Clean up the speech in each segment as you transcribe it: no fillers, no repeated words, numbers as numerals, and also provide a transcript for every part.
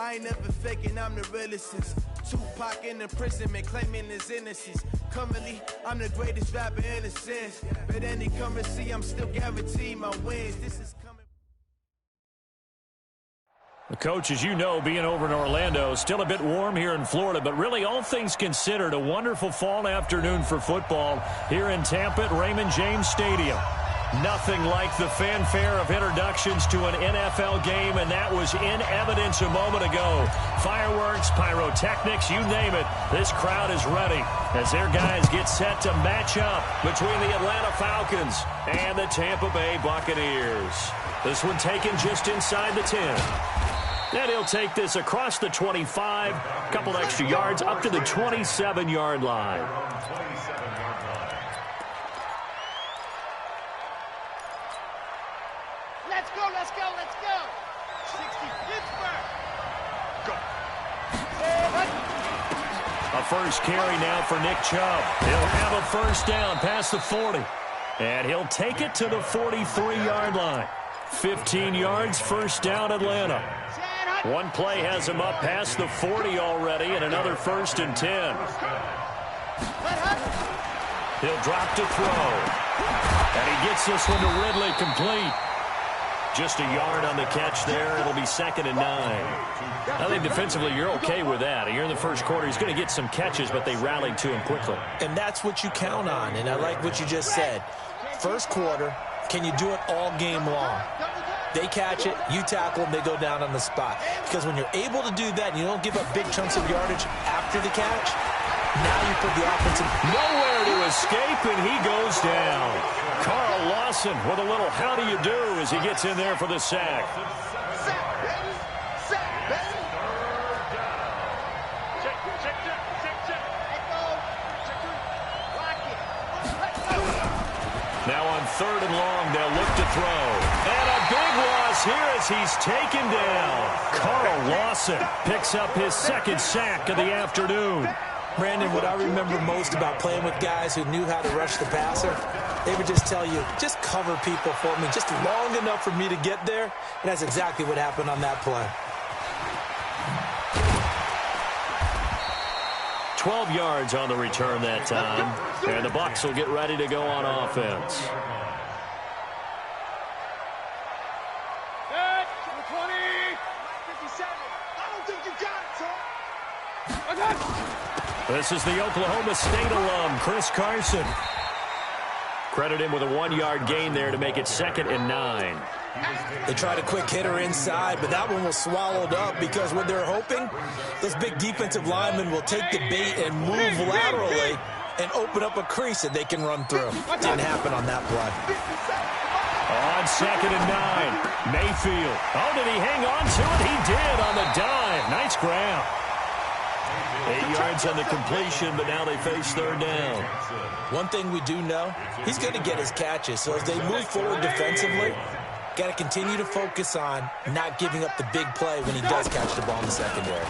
I ain't never faking, I'm the realest since Tupac in imprisonment, claiming his innocence. Currently, I'm the greatest rapper in a sense. But any currency, I'm still guaranteed my wins. This is coming. The coach, as you know, being over in Orlando, still a bit warm here in Florida, but really all things considered, a wonderful fall afternoon for football here in Tampa at Raymond James Stadium. Nothing like the fanfare of introductions to an NFL game, and that was in evidence a moment ago. Fireworks, pyrotechnics, you name it. This crowd is ready as their guys get set to match up between the Atlanta Falcons and the Tampa Bay Buccaneers. This one taken just inside the 10. And he'll take this across the 25, a couple extra yards up to the 27-yard line. Let's go, let's go, let's go. 60 Pittsburgh. Go. A first carry now for Nick Chubb. He'll have a first down past the 40. And he'll take it to the 43-yard line. 15 yards, first down Atlanta. One play has him up past the 40 already, and another 1st and 10. He'll drop to throw. And he gets this one to Ridley, complete. Just a yard on the catch there. It'll be 2nd and 9. I think defensively you're okay with that. You're in the first quarter. He's going to get some catches, but they rallied to him quickly. And that's what you count on, and I like what you just said. First quarter, can you do it all game long? They catch it, you tackle them, they go down on the spot. Because when you're able to do that and you don't give up big chunks of yardage after the catch, now you put the offense in. Nowhere to escape, and he goes down. Carl Lawson with a little how do you do as he gets in there for the sack. Now on 3rd and long, they'll look to throw. And a big loss here as he's taken down. Carl Lawson picks up his 2nd sack of the afternoon. Brandon, what I remember most about playing with guys who knew how to rush the passer, they would just tell you, just cover people for me, just long enough for me to get there. And that's exactly what happened on that play. 12 yards on the return that time. And the Bucs will get ready to go on offense. Set, 20, 57. I don't think you got it, sir. I got it. This is the Oklahoma State alum, Chris Carson. Credit him with a 1-yard gain there to make it 2nd and 9. They tried a quick hitter inside, but that one was swallowed up because what they're hoping, those big defensive linemen will take the bait and move laterally and open up a crease that they can run through. Didn't happen on that play. On 2nd and 9, Mayfield. Oh, did he hang on to it? He did on the dive. Nice grab. 8 yards on the completion, but now they face 3rd down. One thing we do know, he's going to get his catches. So as they move forward defensively, got to continue to focus on not giving up the big play when he does catch the ball in the secondary.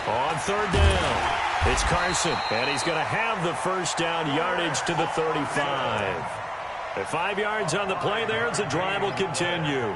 On 3rd down, it's Carson, and he's going to have the first down yardage to the 35. At 5 yards on the play there, the drive will continue.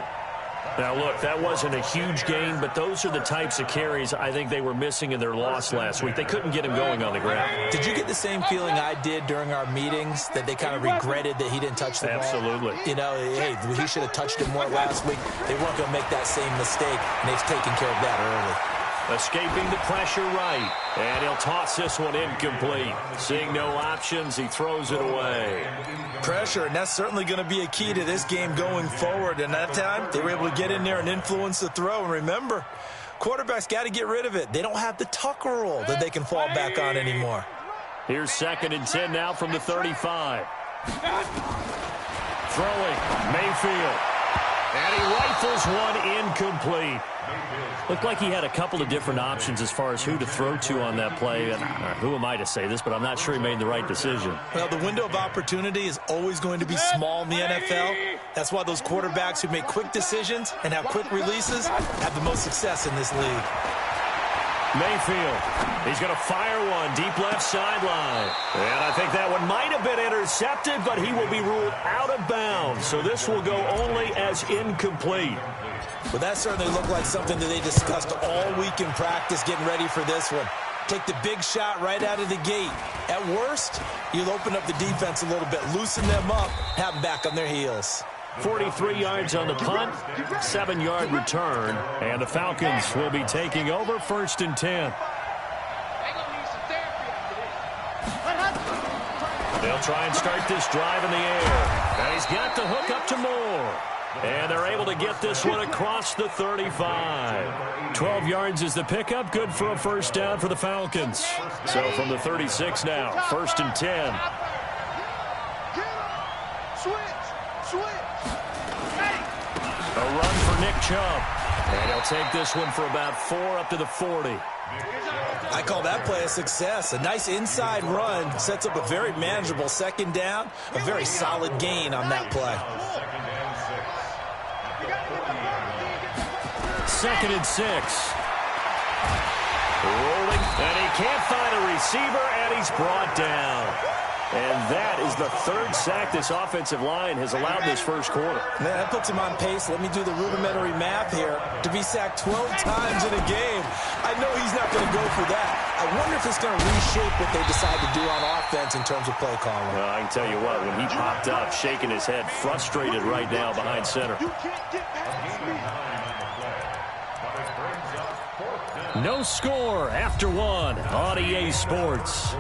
Now, look, that wasn't a huge gain, but those are the types of carries I think they were missing in their loss last week. They couldn't get him going on the ground. Did you get the same feeling I did during our meetings, that they kind of regretted that he didn't touch the ball? Absolutely. You know, hey, he should have touched it more last week. They weren't going to make that same mistake, and they've taken care of that early. Escaping the pressure right, and he'll toss this one incomplete. Seeing no options, he throws it away. Pressure, and that's certainly going to be a key to this game going forward. And that time, they were able to get in there and influence the throw. And remember, quarterbacks got to get rid of it. They don't have the Tucker rule that they can fall back on anymore. Here's 2nd and 10 now from the 35. Throwing, Mayfield. And he rifles one incomplete. Looked like he had a couple of different options as far as who to throw to on that play. And who am I to say this, but I'm not sure he made the right decision. Well, the window of opportunity is always going to be small in the NFL. That's why those quarterbacks who make quick decisions and have quick releases have the most success in this league. Mayfield. He's going to fire one deep left sideline. And I think that one might have been intercepted, but he will be ruled out of bounds. So this will go only as incomplete. But that certainly looked like something that they discussed all week in practice getting ready for this one. Take the big shot right out of the gate. At worst, you'll open up the defense a little bit, loosen them up, have them back on their heels. 43 yards on the punt, 7-yard return, and the Falcons will be taking over 1st and 10. They'll try and start this drive in the air. And he's got the hook up to Moore. And they're able to get this one across the 35. 12 yards is the pickup, good for a first down for the Falcons. So from the 36 now, 1st and 10. A run for Nick Chubb. And he'll take this one for about 4 up to the 40. I call that play a success. A nice inside run sets up a very manageable 2nd down. A very solid gain on that play. 2nd and 6. Rolling, and he can't find a receiver, and he's brought down. And that is the 3rd sack this offensive line has allowed this first quarter. Man, that puts him on pace. Let me do the rudimentary math here. To be sacked 12 times in a game, I know he's not going to go for that. I wonder if it's going to reshape what they decide to do on offense in terms of play calling. Well, I can tell you what, when he popped up, shaking his head, frustrated right now behind center. No score after 1 on EA Sports.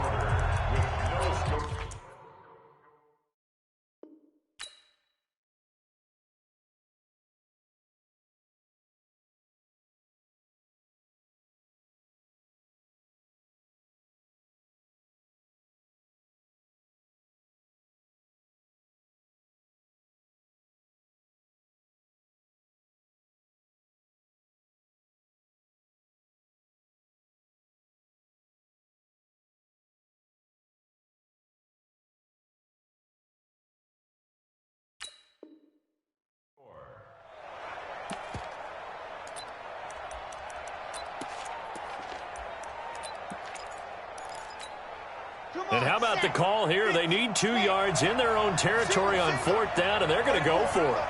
And how about the call here? They need 2 yards in their own territory on 4th down, and they're going to go for it.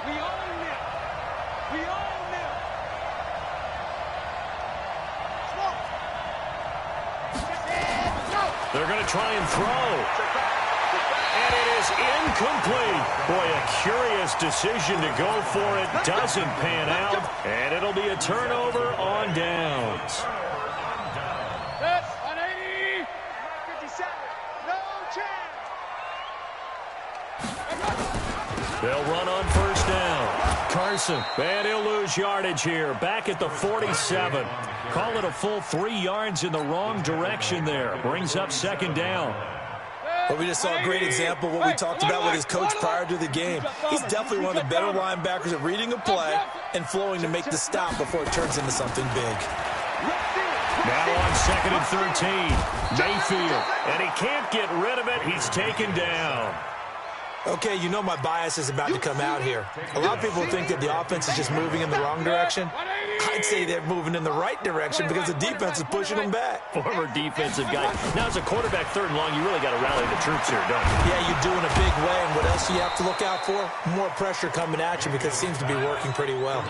We own them. We own them. They're going to try and throw. And it is incomplete. Boy, a curious decision to go for it. Doesn't pan out. And it'll be a turnover on downs. They'll run on 1st down. Carson, and he'll lose yardage here. Back at the 47. Call it a full 3 yards in the wrong direction there. Brings up 2nd down. But we just saw a great example of what we talked about with his coach prior to the game. He's definitely one of the better linebackers at reading a play and flowing to make the stop before it turns into something big. Now on 2nd and 13. Mayfield, and he can't get rid of it. He's taken down. Okay, you know my bias is about to come out here. A lot of people think that the offense is just moving in the wrong direction. I'd say they're moving in the right direction because the defense is pushing them back. Former defensive guy. Now, as a quarterback 3rd and long, you really got to rally the troops here, don't you? Yeah, you do in a big way. And what else do you have to look out for? More pressure coming at you because it seems to be working pretty well.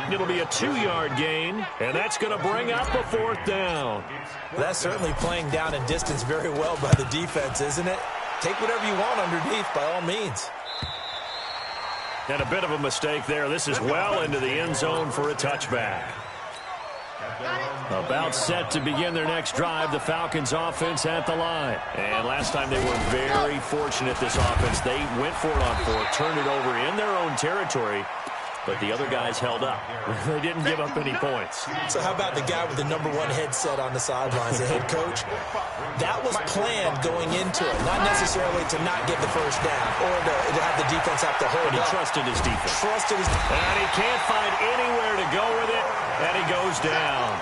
It'll be a 2-yard gain, and that's going to bring up a 4th down. Well, that's certainly playing down in distance very well by the defense, isn't it? Take whatever you want underneath, by all means. And a bit of a mistake there. This is well into the end zone for a touchback. About set to begin their next drive, the Falcons offense at the line. And last time they were very fortunate, this offense. They went for it on 4, turned it over in their own territory, but the other guys held up. They didn't give up any points. So how about the guy with the #1 headset on the sidelines, the head coach? That was planned going into it, not necessarily to not get the first down or to have the defense have to hold But he up. trusted his defense. And he can't find anywhere to go with it, and he goes down.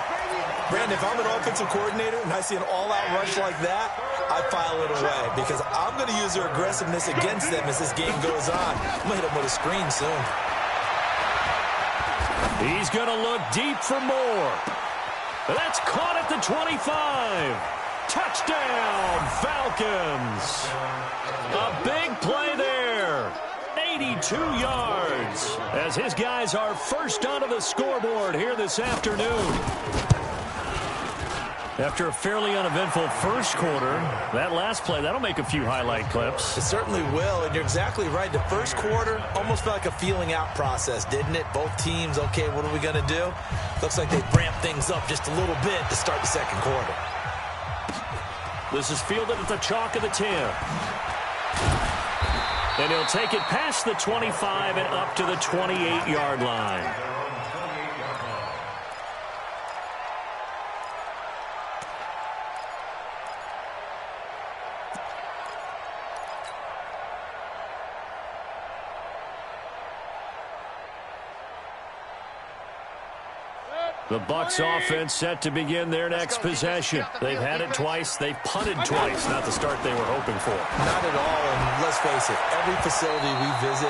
Brandon, if I'm an offensive coordinator and I see an all-out rush like that, I file it away because I'm going to use their aggressiveness against them as this game goes on. I'm going to hit them with a screen soon. He's going to look deep for more. That's caught at the 25. Touchdown, Falcons. A big play there. 82 yards as his guys are first onto the scoreboard here this afternoon. After a fairly uneventful first quarter, that last play, that'll make a few highlight clips. It certainly will, and you're exactly right. The first quarter almost felt like a feeling out process, didn't it? Both teams, okay, what are we going to do? Looks like they ramped things up just a little bit to start the second quarter. This is fielded at the chalk of the 10. And he'll take it past the 25 and up to the 28-yard line. The Bucs offense set to begin their next possession. They've had it twice. They've punted twice. Not the start they were hoping for. Not at all, and let's face it, every facility we visit,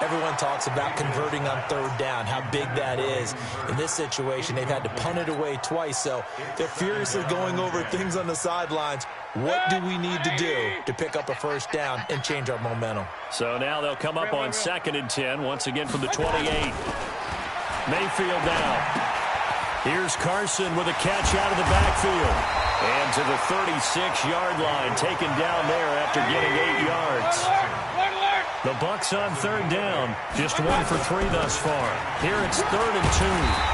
everyone talks about converting on third down, how big that is. In this situation, they've had to punt it away twice, so they're furiously going over things on the sidelines. What do we need to do to pick up a first down and change our momentum? So now they'll come up on 2nd and 10, once again from the 28. Mayfield now. Here's Carson with a catch out of the backfield. And to the 36-yard line, taken down there after getting 8 yards. The Bucs on third down, just 1 for 3 thus far. Here it's 3rd and 2.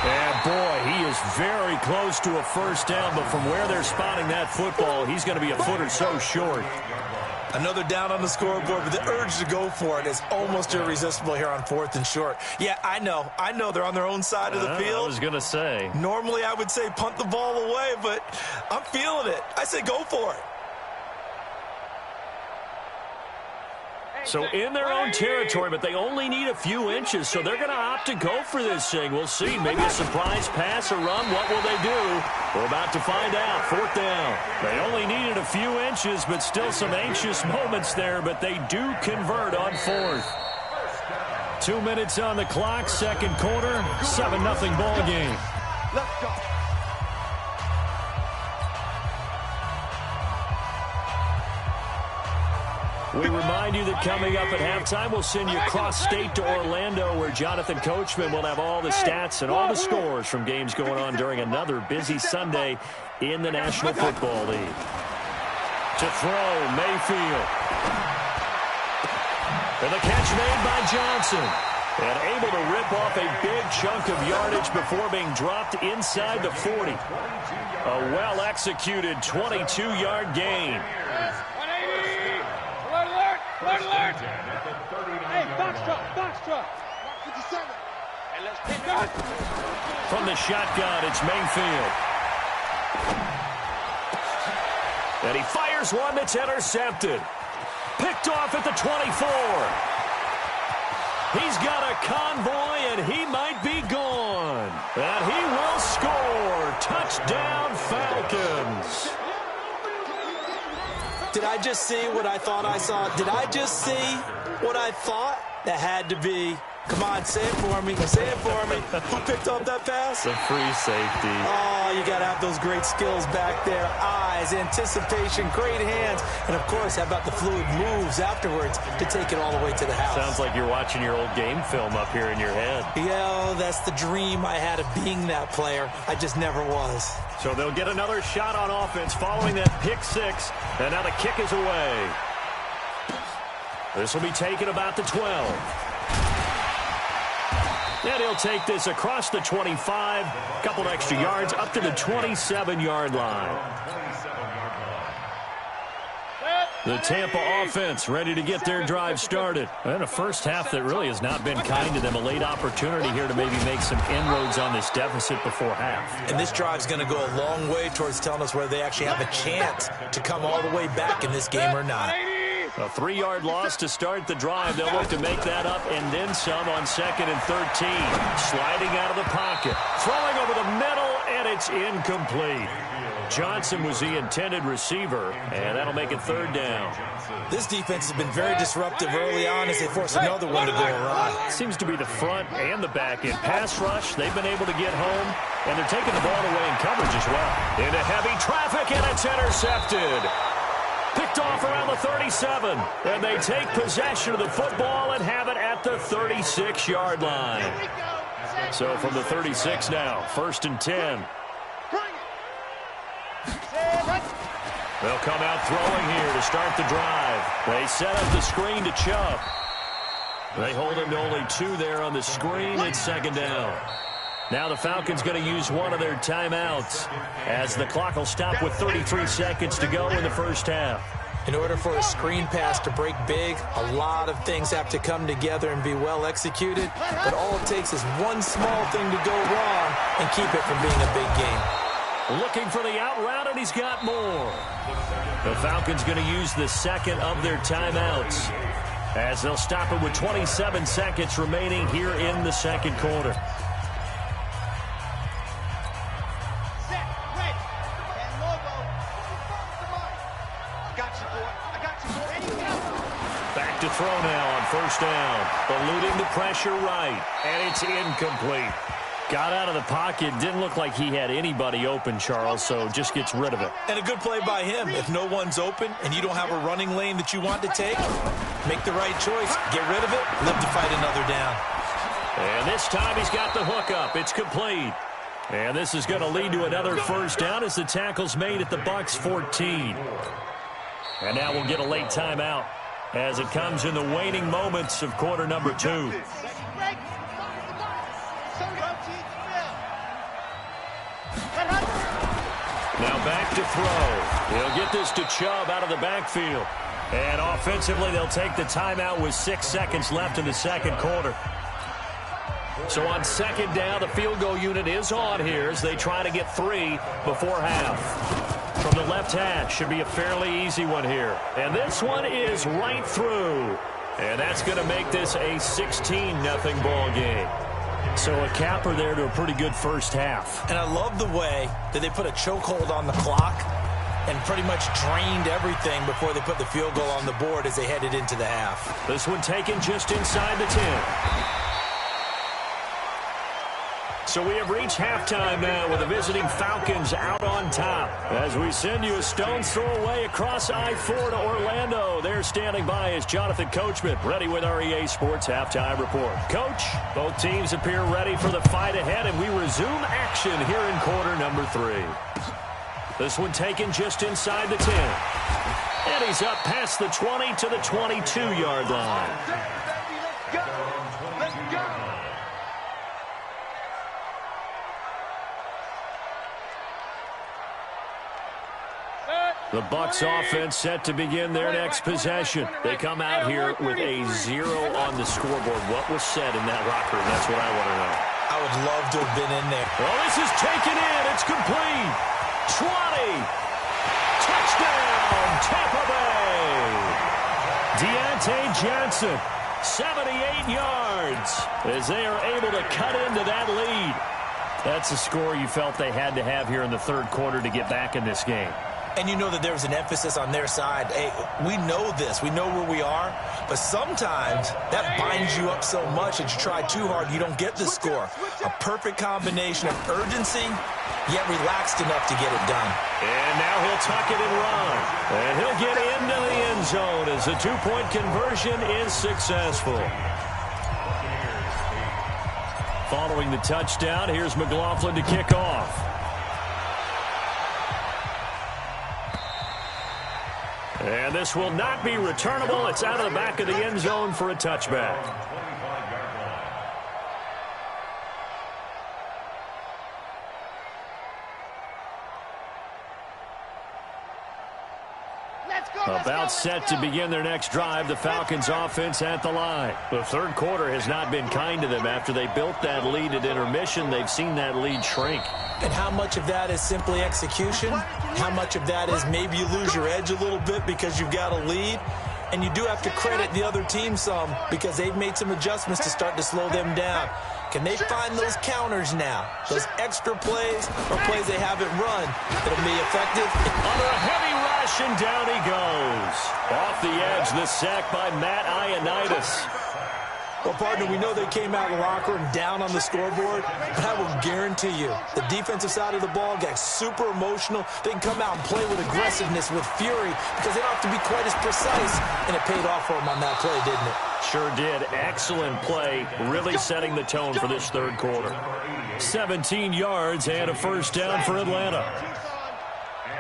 And boy, he is very close to a first down, but from where they're spotting that football, he's going to be a foot or so short. Another down on the scoreboard, but the urge to go for it is almost irresistible here on 4th and short. Yeah, I know they're on their own side of the field. I was going to say. Normally I would say punt the ball away, but I'm feeling it. I say go for it. So in their own territory, but they only need a few inches, so they're going to opt to go for this thing. We'll see. Maybe a surprise pass or run. What will they do? We're about to find out. 4th down. They only needed a few inches, but still some anxious moments there, but they do convert on 4th. 2 minutes on the clock, second quarter, 7-0 ball game. Let's go. We remind you that coming up at halftime, we'll send you cross-state to Orlando, where Jonathan Coachman will have all the stats and all the scores from games going on during another busy Sunday in the National Football League. To throw, Mayfield. And the catch made by Johnson. And able to rip off a big chunk of yardage before being dropped inside the 40. A well-executed 22-yard gain. Alert! Hey, box truck. 57. Hey, let's pick it up. From the shotgun, it's Mayfield. And he fires one that's intercepted. Picked off at the 24. He's got a convoy, and he might be gone. And he will score. Touchdown, Falcons. Did I just see what I thought I saw? Did I just see what I thought? That had to be. Come on, say it for me. Say it for me. Who picked up that pass? The free safety. Oh, you got to have those great skills back there. Eyes, anticipation, great hands. And, of course, how about the fluid moves afterwards to take it all the way to the house? Sounds like you're watching your old game film up here in your head. Yeah, that's the dream I had of being that player. I just never was. So they'll get another shot on offense following that pick six. And now the kick is away. This will be taken about the 12. And he'll take this across the 25, a couple extra yards, up to the 27-yard line. The Tampa offense ready to get their drive started. And a first half that really has not been kind to them. A late opportunity here to maybe make some inroads on this deficit before half. And this drive's going to go a long way towards telling us whether they actually have a chance to come all the way back in this game or not. A 3-yard loss to start the drive. They'll look to make that up and then some on 2nd and 13. Sliding out of the pocket. Throwing over the middle, and it's incomplete. Johnson was the intended receiver, and that'll make it 3rd down. This defense has been very disruptive early on as they force another one to go awry. Seems to be the front and the back end. Pass rush, they've been able to get home. And they're taking the ball away in coverage as well. Into heavy traffic, and it's intercepted. Picked off around the 37. And they take possession of the football and have it at the 36-yard line. So from the 36 now, 1st and 10. They'll come out throwing here to start the drive. They set up the screen to Chubb. They hold him to only 2 there on the screen. It's 2nd down. Now the Falcons going to use one of their timeouts as the clock will stop with 33 seconds to go in the first half. In order for a screen pass to break big, a lot of things have to come together and be well executed. But all it takes is one small thing to go wrong and keep it from being a big game. Looking for the out route, and he's got more. The Falcons going to use the second of their timeouts as they'll stop it with 27 seconds remaining here in the second quarter. Back to throw now on 1st down. Eluding the pressure right, and it's incomplete. Got out of the pocket. Didn't look like he had anybody open, Charles, so just gets rid of it. And a good play by him. If no one's open and you don't have a running lane that you want to take, make the right choice. Get rid of it. Live to fight another down. And this time he's got the hook up. It's complete. And this is going to lead to another 1st down as the tackle's made at the Bucs 14. And now we'll get a late timeout as it comes in the waning moments of quarter number 2. Now back to throw. He'll get this to Chubb out of the backfield. And offensively, they'll take the timeout with 6 seconds left in the second quarter. So on 2nd down, the field goal unit is on here as they try to get 3 before half. From the left hash, should be a fairly easy one here. And this one is right through. And that's going to make this a 16-0 ball game. So a capper there to a pretty good first half. And I love the way that they put a chokehold on the clock and pretty much drained everything before they put the field goal on the board as they headed into the half. This one taken just inside the 10. So we have reached halftime now with the visiting Falcons out on top. As we send you a stone's throw away across I-4 to Orlando. There standing by is Jonathan Coachman, ready with our EA Sports Halftime Report. Coach, both teams appear ready for the fight ahead, and we resume action here in quarter number 3. This one taken just inside the 10. And he's up past the 20 to the 22-yard line. The Bucs offense set to begin their next possession. They come out here with a 0 on the scoreboard. What was said in that locker room? That's what I want to know. I would love to have been in there. Well, this is taken in. It's complete. 20. Touchdown, Tampa Bay. Deontay Johnson, 78 yards, as they are able to cut into that lead. That's a score you felt they had to have here in the third quarter to get back in this game. And you know that there's an emphasis on their side. Hey, we know this. We know where we are. But sometimes that binds you up so much that you try too hard, you don't get the score. A perfect combination of urgency, yet relaxed enough to get it done. And now he'll tuck it and run. And he'll get into the end zone as the two-point conversion is successful. Following the touchdown, here's McLaughlin to kick off. And this will not be returnable. It's out of the back of the end zone for a touchback. About set to begin their next drive, the Falcons offense at the line. The third quarter has not been kind to them. After they built that lead at intermission, they've seen that lead shrink. And how much of that is simply execution? How much of that is maybe you lose your edge a little bit because you've got a lead? And you do have to credit the other team some because they've made some adjustments to start to slow them down. Can they find those counters now? Those extra plays or plays they haven't run that'll be effective? Under a heavy rush, and down he goes. Off the edge, the sack by Matt Ioannidis. Well, partner, we know they came out of the locker room down on the scoreboard, but I will guarantee you the defensive side of the ball got super emotional. They can come out and play with aggressiveness, with fury, because they don't have to be quite as precise, and it paid off for them on that play, didn't it? Sure did. Excellent play, really setting the tone for this third quarter. 17 yards and a first down for Atlanta.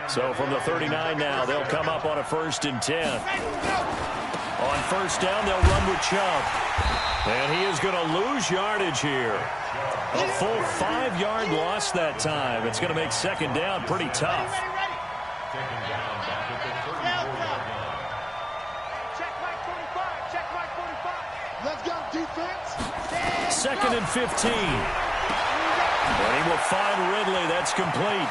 So from the 39 now, they'll come up on a 1st and 10. On first down, they'll run with Chubb. And he is going to lose yardage here. A full 5-yard loss that time. It's going to make second down pretty tough. Let's go, defense. 2nd and 15. And he will find Ridley. That's complete.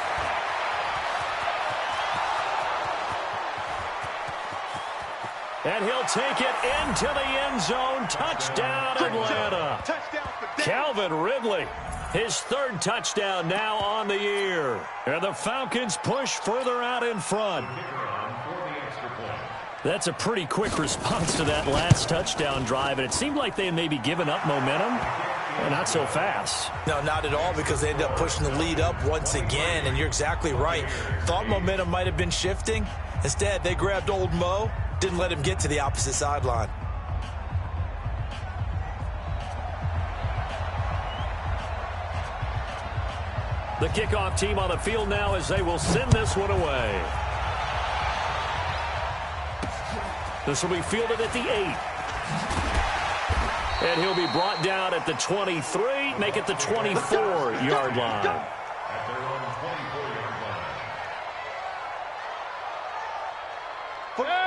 And he'll take it into the end zone. Touchdown, Atlanta. Calvin Ridley, his 3rd touchdown now on the year. And the Falcons push further out in front. That's a pretty quick response to that last touchdown drive, and it seemed like they had maybe given up momentum. Well, not so fast. No, not at all, because they ended up pushing the lead up once again, and you're exactly right. Thought momentum might have been shifting. Instead, they grabbed old Mo, didn't let him get to the opposite sideline. The kickoff team on the field now as they will send this one away. This will be fielded at the 8. And he'll be brought down at the 23, make it the 24-yard line.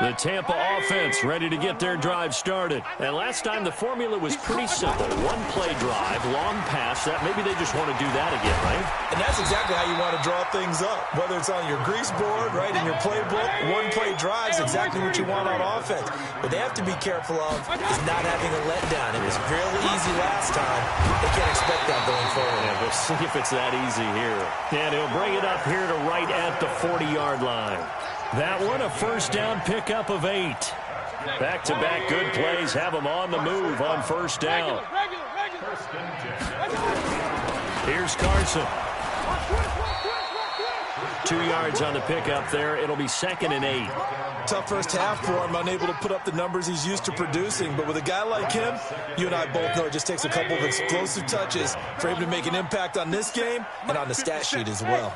The Tampa offense ready to get their drive started. And last time the formula was pretty simple. 1-play drive, long pass. That maybe they just want to do that again, right? And that's exactly how you want to draw things up. Whether it's on your grease board, right, in your playbook, 1-play drive is exactly what you want on offense. What they have to be careful of is not having a letdown. It was really easy last time. They can't expect that going forward. Yeah, we'll see if it's that easy here. And he'll bring it up here to right at the 40-yard line. That one, a first down pickup of 8. Back-to-back good plays have them on the move on first down. Here's Carson. 2 yards on the pickup there. It'll be 2nd and 8. Tough first half for him, unable to put up the numbers he's used to producing. But with a guy like him, you and I both know it just takes a couple of explosive touches for him to make an impact on this game and on the stat sheet as well.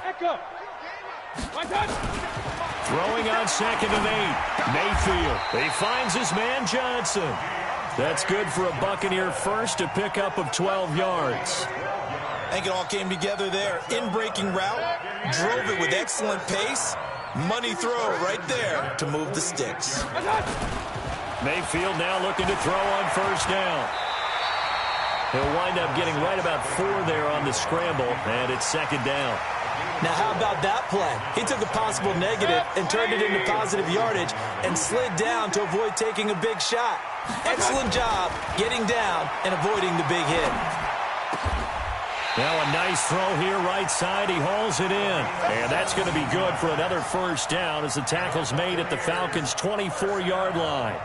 Throwing on 2nd and 8. Mayfield. He finds his man Johnson. That's good for a Buccaneer first, a pickup of 12 yards. I think it all came together there. In-breaking route, drove it with excellent pace. Money throw right there to move the sticks. Mayfield now looking to throw on first down. He'll wind up getting right about 4 there on the scramble, and it's 2nd down. Now, how about that play? He took a possible negative and turned it into positive yardage and slid down to avoid taking a big shot. Excellent job getting down and avoiding the big hit. Now a nice throw here right side. He hauls it in. And that's going to be good for another first down as the tackle's made at the Falcons' 24-yard line.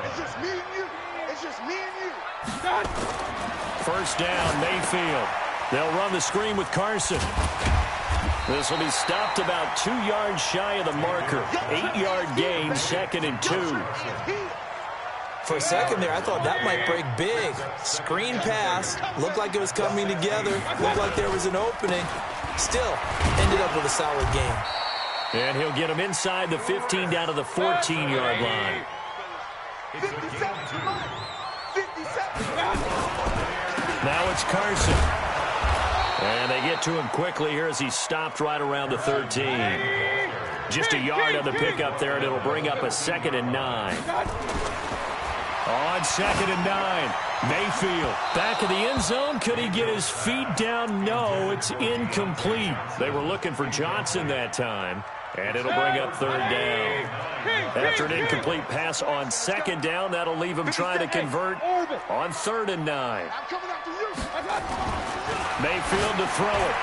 It's just me and you. It's just me and you. First down, Mayfield. They'll run the screen with Carson. This will be stopped about 2 yards shy of the marker. 8-yard gain, 2nd and 2. For a second there, I thought that might break big. Screen pass. Looked like it was coming together. Looked like there was an opening. Still, ended up with a solid game. And he'll get him inside the 15 down to the 14-yard line. 57. Now it's Carson. And they get to him quickly here as he's stopped right around the 13. Just a yard on the pickup there, and it'll bring up a 2nd and 9. On 2nd and 9, Mayfield back of the end zone. Could he get his feet down? No, it's incomplete. They were looking for Johnson that time, and it'll bring up 3rd down. After an incomplete pass on 2nd down, that'll leave him trying to convert on 3rd and 9. Mayfield to throw it.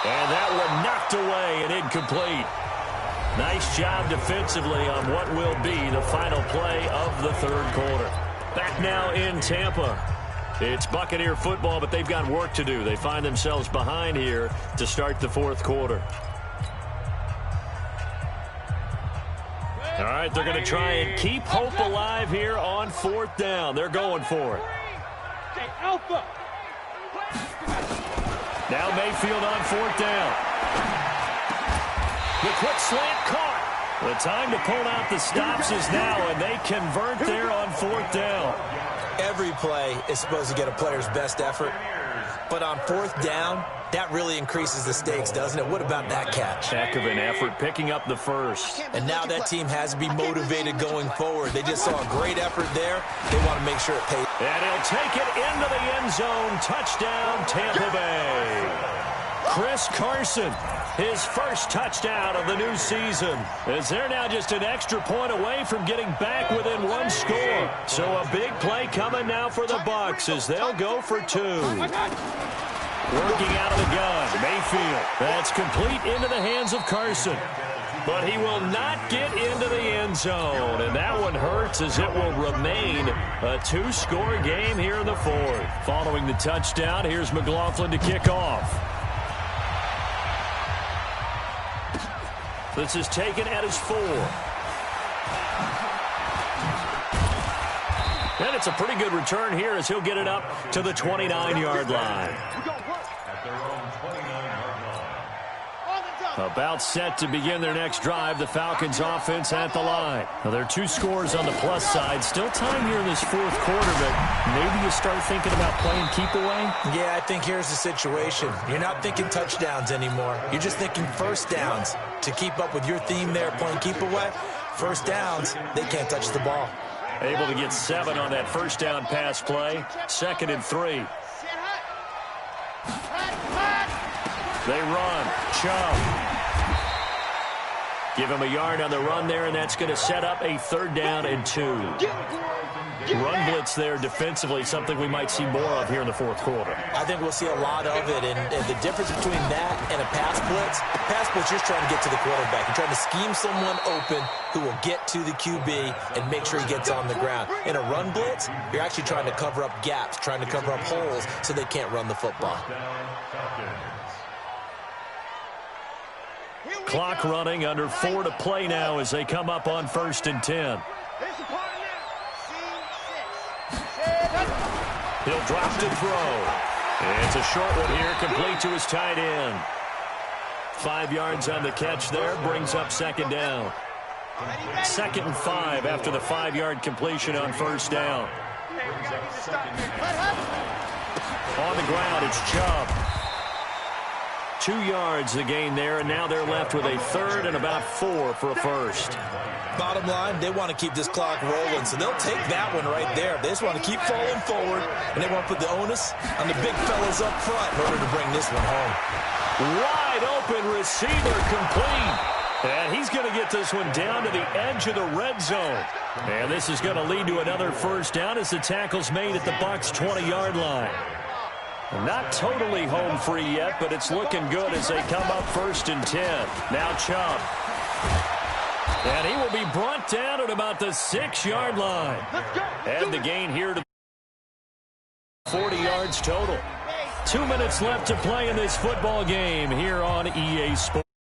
And that one knocked away and incomplete. Nice job defensively on what will be the final play of the third quarter. Back now in Tampa. It's Buccaneer football, but they've got work to do. They find themselves behind here to start the fourth quarter. All right, they're going to try and keep hope alive here on fourth down. They're going for it. Now Mayfield on fourth down. The quick slant caught. The time to pull out the stops is now, and they convert there on fourth down. Every play is supposed to get a player's best effort, but on fourth down, that really increases the stakes, doesn't it? What about that catch? Heck of an effort, picking up the first. And now that team has to be motivated going forward. They just saw a great effort there. They want to make sure it pays. And he'll take it into the end zone. Touchdown, Tampa Bay. Chris Carson, his first touchdown of the new season, as they're now just an extra point away from getting back within one score. So a big play coming now for the Bucs as they'll go for two. Working out of the gun, Mayfield. That's complete into the hands of Carson. But he will not get into the end zone. And that one hurts as it will remain a two-score game here in the fourth. Following the touchdown, here's McLaughlin to kick off. This is taken at his 4. And it's a pretty good return here as he'll get it up to the 29-yard line. About set to begin their next drive, the Falcons offense at the line. Now, there are 2 scores on the plus side. Still time here in this fourth quarter, but maybe you start thinking about playing keep away? Yeah, I think here's the situation. You're not thinking touchdowns anymore. You're just thinking first downs. To keep up with your theme there, playing keep away, first downs, they can't touch the ball. Able to get 7 on that first down pass play. 2nd and 3. They run. Chubb. Give him a yard on the run there, and that's going to set up a 3rd down and 2. Run blitz there defensively, something we might see more of here in the fourth quarter. I think we'll see a lot of it, and the difference between that and a pass blitz, you're trying to get to the quarterback. You're trying to scheme someone open who will get to the QB and make sure he gets on the ground. In a run blitz, you're actually trying to cover up gaps, trying to cover up holes so they can't run the football. Clock running, under 4 to play now as they come up on 1st and 10. He'll drop to throw. It's a short one here, complete to his tight end. 5 yards on the catch there, brings up 2nd down. 2nd and 5 after the 5-yard completion on 1st down. On the ground, it's Chubb. 2 yards the gain there, and now they're left with a 3rd and about 4 for a first. Bottom line, they want to keep this clock rolling, so they'll take that one right there. They just want to keep falling forward, and they want to put the onus on the big fellas up front in order to bring this one home. Wide open receiver complete. And he's going to get this one down to the edge of the red zone. And this is going to lead to another first down as the tackle's made at the Bucs' 20-yard line. Not totally home free yet, but it's looking good as they come up 1st and 10. Now Chubb. And he will be brought down at about the 6-yard line. And the gain here to 40 yards total. 2 minutes left to play in this football game here on EA Sports.